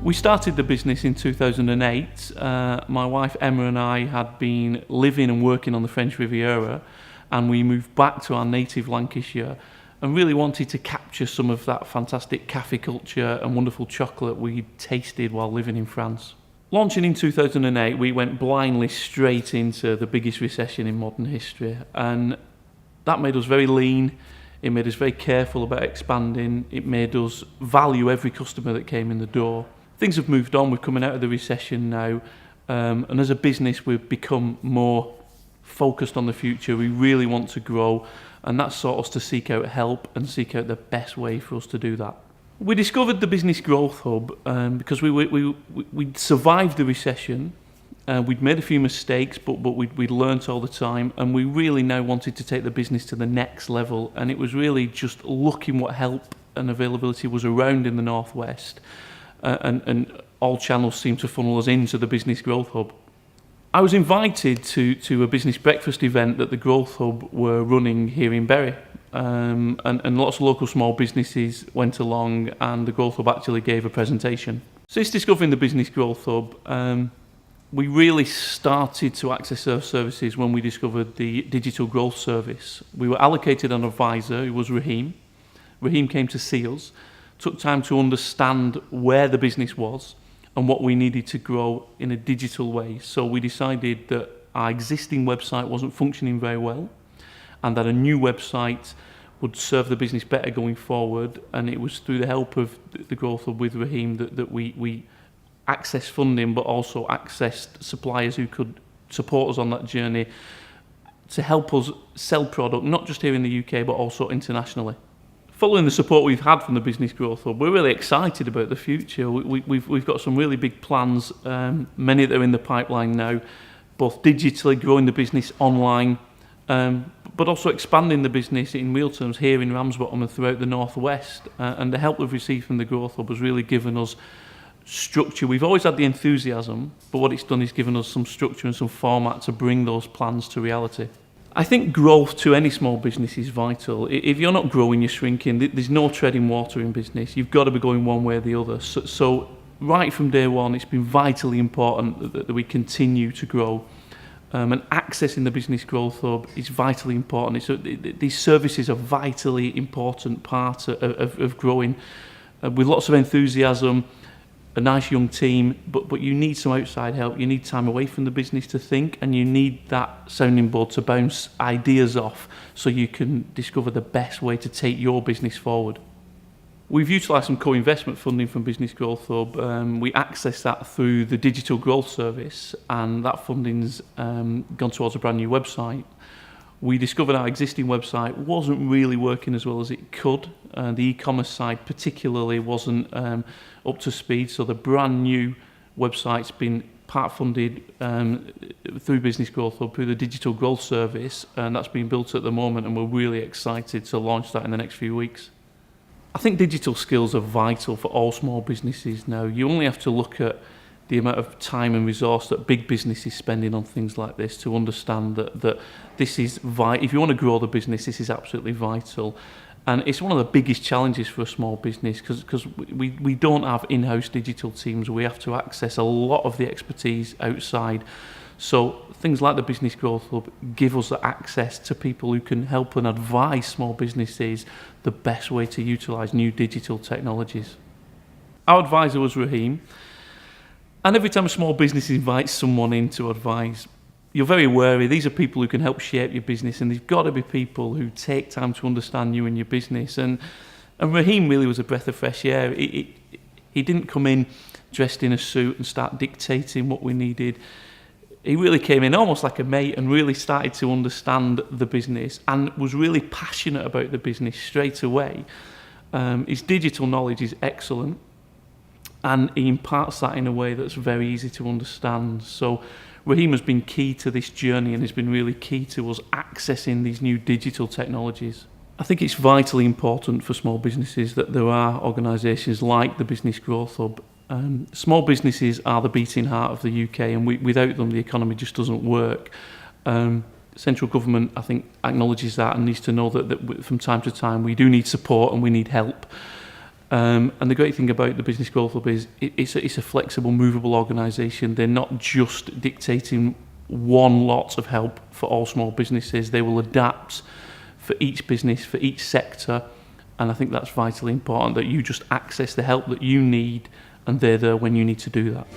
We started the business in 2008. My wife Emma and I had been living and working on the French Riviera, and we moved back to our native Lancashire and really wanted to capture some of that fantastic cafe culture and wonderful chocolate we tasted while living in France. Launching in 2008, we went blindly straight into the biggest recession in modern history, and that made us very lean. It made us very careful about expanding. It made us value every customer that came in the door. Things have moved on. We're coming out of the recession now, and as a business, we've become more focused on the future. We really want to grow, and that sought us to seek out help and seek out the best way for us to do that. We discovered the Business Growth Hub because we'd survived the recession. We'd made a few mistakes, but we'd learnt all the time, and we really now wanted to take the business to the next level. And it was really just looking what help and availability was around in the Northwest, and all channels seemed to funnel us into the Business Growth Hub. I was invited to a business breakfast event that the Growth Hub were running here in Bury, and lots of local small businesses went along, and the Growth Hub actually gave a presentation. Since discovering the Business Growth Hub, we really started to access our services when we discovered the Digital Growth Service. We were allocated an advisor, who was Raheem. Raheem came to see us, took time to understand where the business was and what we needed to grow in a digital way. So we decided that our existing website wasn't functioning very well, and that a new website would serve the business better going forward. And it was through the help of the Growth Hub with Raheem that we accessed funding, but also accessed suppliers who could support us on that journey to help us sell product, not just here in the UK, but also internationally. Following the support we've had from the Business Growth Hub, we're really excited about the future. We've got some really big plans, many that are in the pipeline now, both digitally growing the business online, but also expanding the business in real terms here in Ramsbottom and throughout the Northwest. And the help we've received from the Growth Hub has really given us structure. We've always had the enthusiasm, but what it's done is given us some structure and some format to bring those plans to reality. I think growth to any small business is vital. If you're not growing, you're shrinking. There's no treading water in business. You've got to be going one way or the other. So right from day one, it's been vitally important that we continue to grow. And accessing the Business Growth Hub is vitally important. These services are a vitally important part of growing with lots of enthusiasm, a nice young team, but you need some outside help. You need time away from the business to think, and you need that sounding board to bounce ideas off so you can discover the best way to take your business forward. We've utilised some co-investment funding from Business Growth Hub. We access that through the Digital Growth Service, and that funding's gone towards a brand new website. We discovered our existing website wasn't really working as well as it could. The e-commerce side particularly wasn't up to speed, so the brand new website's been part funded through Business Growth Hub, through the Digital Growth Service, and that's being built at the moment, and we're really excited to launch that in the next few weeks. I think digital skills are vital for all small businesses now. You only have to look at the amount of time and resource that big business is spending on things like this to understand that this is vital. If you want to grow the business, this is absolutely vital. And it's one of the biggest challenges for a small business because we don't have in-house digital teams. We have to access a lot of the expertise outside. So things like the Business Growth Hub give us the access to people who can help and advise small businesses the best way to utilise new digital technologies. Our advisor was Raheem. And every time a small business invites someone in to advise, you're very wary. These are people who can help shape your business, and they've got to be people who take time to understand you and your business. And Raheem really was a breath of fresh air. He didn't come in dressed in a suit and start dictating what we needed. He really came in almost like a mate and really started to understand the business and was really passionate about the business straight away. His digital knowledge is excellent, and he imparts that in a way that's very easy to understand. So Raheem has been key to this journey and has been really key to us accessing these new digital technologies. I think it's vitally important for small businesses that there are organisations like the Business Growth Hub. Small businesses are the beating heart of the UK, and without them the economy just doesn't work. Central government, I think, acknowledges that and needs to know that from time to time we do need support and we need help. And the great thing about the Business Growth Hub is it's a flexible, movable organisation. They're not just dictating one lot of help for all small businesses. They will adapt for each business, for each sector. And I think that's vitally important, that you just access the help that you need, and they're there when you need to do that.